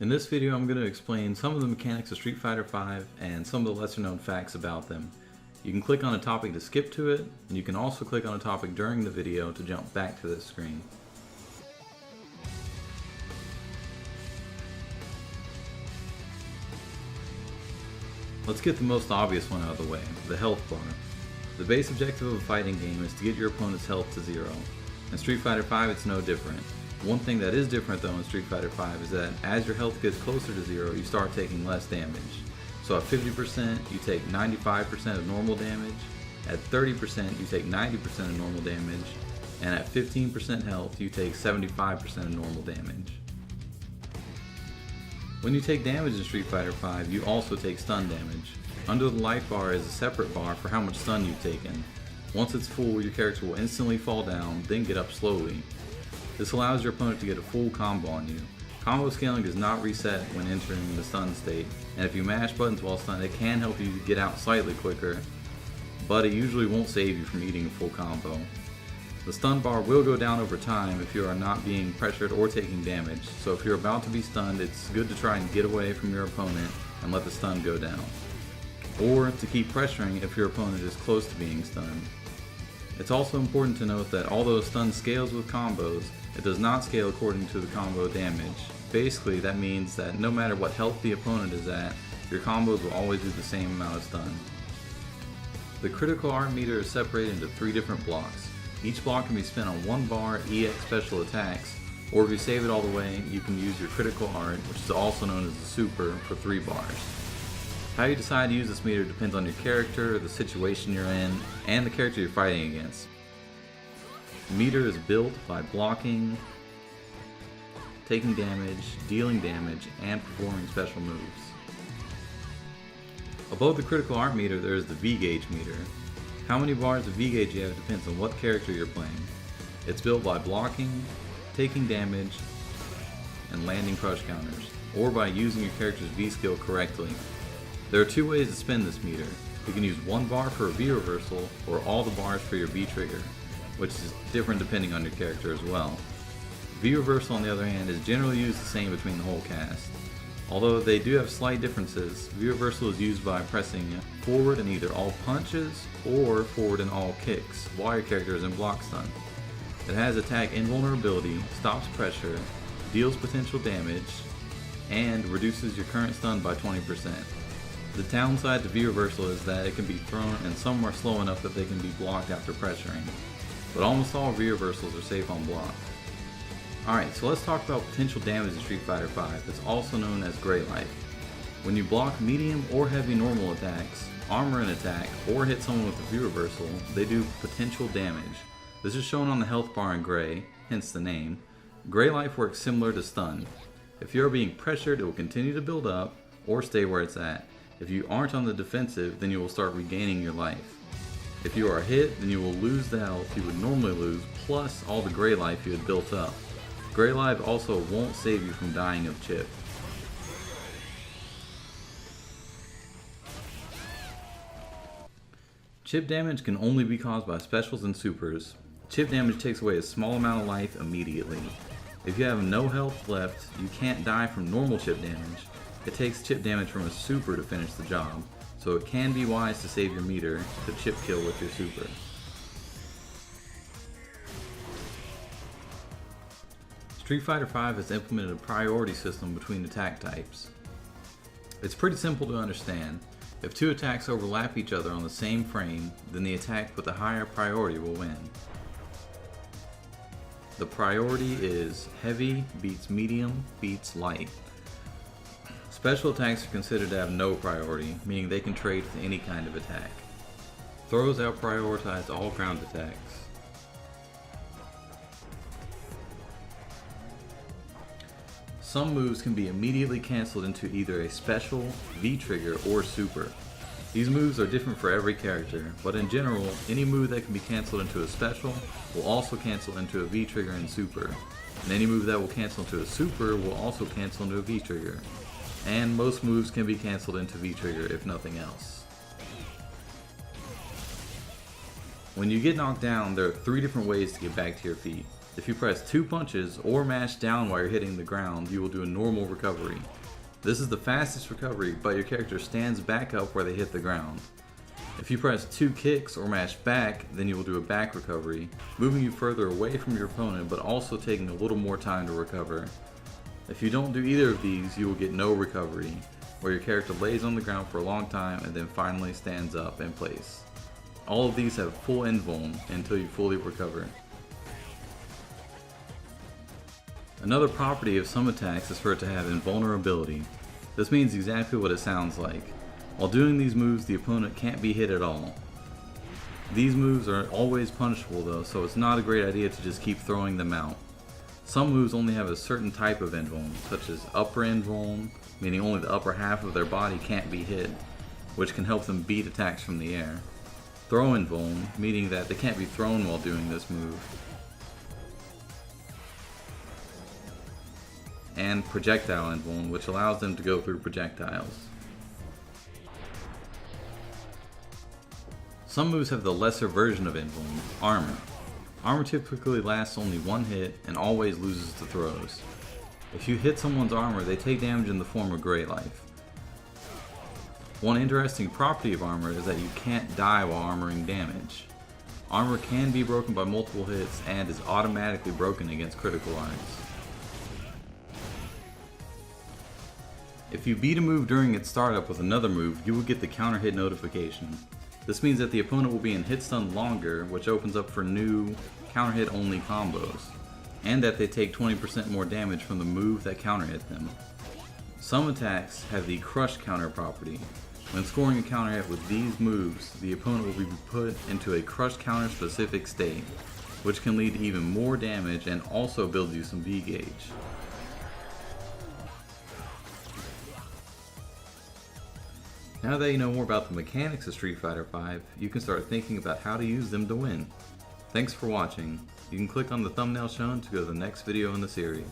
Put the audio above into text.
In this video, I'm going to explain some of the mechanics of Street Fighter V and some of the lesser known facts about them. You can click on a topic to skip to it, and you can also click on a topic during the video to jump back to this screen. Let's get the most obvious one out of the way, the health bar. The base objective of a fighting game is to get your opponent's health to zero. In Street Fighter V, it's no different. One thing that is different though in Street Fighter V is that as your health gets closer to zero, you start taking less damage. So at 50%, you take 95% of normal damage, at 30%, you take 90% of normal damage, and at 15% health, you take 75% of normal damage. When you take damage in Street Fighter V, you also take stun damage. Under the life bar is a separate bar for how much stun you've taken. Once it's full, your character will instantly fall down, then get up slowly. This allows your opponent to get a full combo on you. Combo scaling is not reset when entering the stun state, and if you mash buttons while stunned, it can help you get out slightly quicker, but it usually won't save you from eating a full combo. The stun bar will go down over time if you are not being pressured or taking damage, so if you're about to be stunned, it's good to try and get away from your opponent and let the stun go down. Or to keep pressuring if your opponent is close to being stunned. It's also important to note that although stun scales with combos, it does not scale according to the combo damage. Basically, that means that no matter what health the opponent is at, your combos will always do the same amount of stun. The critical art meter is separated into 3 different blocks. Each block can be spent on 1 bar EX special attacks, or if you save it all the way, you can use your critical art, which is also known as the super, for 3 bars. How you decide to use this meter depends on your character, the situation you're in, and the character you're fighting against. The meter is built by blocking, taking damage, dealing damage, and performing special moves. Above the critical art meter there is the V-gauge meter. How many bars of V-gauge you have depends on what character you're playing. It's built by blocking, taking damage, and landing crush counters, or by using your character's V-skill correctly. There are 2 ways to spin this meter. You can use 1 bar for a V-reversal, or all the bars for your V-trigger, which is different depending on your character as well. V-reversal, on the other hand, is generally used the same between the whole cast. Although they do have slight differences, V-reversal is used by pressing forward in either all punches or forward in all kicks while your character is in block stun. It has attack invulnerability, stops pressure, deals potential damage, and reduces your current stun by 20%. The downside to V-reversal is that it can be thrown and some are slow enough that they can be blocked after pressuring, but almost all V-reversals are safe on block. Alright, so let's talk about potential damage in Street Fighter V. It's also known as gray light. When you block medium or heavy normal attacks, armor an attack, or hit someone with a V-reversal, they do potential damage. This is shown on the health bar in gray, hence the name. Gray life works similar to stun. If you are being pressured, it will continue to build up or stay where it's at. If you aren't on the defensive, then you will start regaining your life. If you are hit, then you will lose the health you would normally lose, plus all the gray life you had built up. Gray life also won't save you from dying of chip. Chip damage can only be caused by specials and supers. Chip damage takes away a small amount of life immediately. If you have no health left, you can't die from normal chip damage. It takes chip damage from a super to finish the job, so it can be wise to save your meter to chip kill with your super. Street Fighter V has implemented a priority system between attack types. It's pretty simple to understand. If 2 attacks overlap each other on the same frame, then the attack with the higher priority will win. The priority is heavy beats medium beats light. Special attacks are considered to have no priority, meaning they can trade with any kind of attack. Throws out prioritize all ground attacks. Some moves can be immediately cancelled into either a special, V-trigger, or super. These moves are different for every character, but in general, any move that can be cancelled into a special will also cancel into a V-trigger and super, and any move that will cancel into a super will also cancel into a V-trigger. And most moves can be cancelled into V-trigger if nothing else. When you get knocked down, there are 3 different ways to get back to your feet. If you press 2 punches or mash down while you're hitting the ground, you will do a normal recovery. This is the fastest recovery, but your character stands back up where they hit the ground. If you press 2 kicks or mash back, then you will do a back recovery, moving you further away from your opponent but also taking a little more time to recover. If you don't do either of these, you will get no recovery, where your character lays on the ground for a long time and then finally stands up in place. All of these have full invuln until you fully recover. Another property of some attacks is for it to have invulnerability. This means exactly what it sounds like. While doing these moves, the opponent can't be hit at all. These moves are always punishable though, so it's not a great idea to just keep throwing them out. Some moves only have a certain type of invuln, such as upper invuln, meaning only the upper half of their body can't be hit, which can help them beat attacks from the air. Throw invuln, meaning that they can't be thrown while doing this move. And projectile invuln, which allows them to go through projectiles. Some moves have the lesser version of invuln, armor. Armor typically lasts only one hit and always loses to throws. If you hit someone's armor, they take damage in the form of Grey Life. One interesting property of armor is that you can't die while armoring damage. Armor can be broken by multiple hits and is automatically broken against critical lines. If you beat a move during its startup with another move, you will get the counter hit notification. This means that the opponent will be in hit stun longer, which opens up for new counter hit only combos, and that they take 20% more damage from the move that counter hit them. Some attacks have the crush counter property. When scoring a counter hit with these moves, the opponent will be put into a crush counter specific state, which can lead to even more damage and also build you some V gauge. Now that you know more about the mechanics of Street Fighter V, you can start thinking about how to use them to win. Thanks for watching. You can click on the thumbnail shown to go to the next video in the series.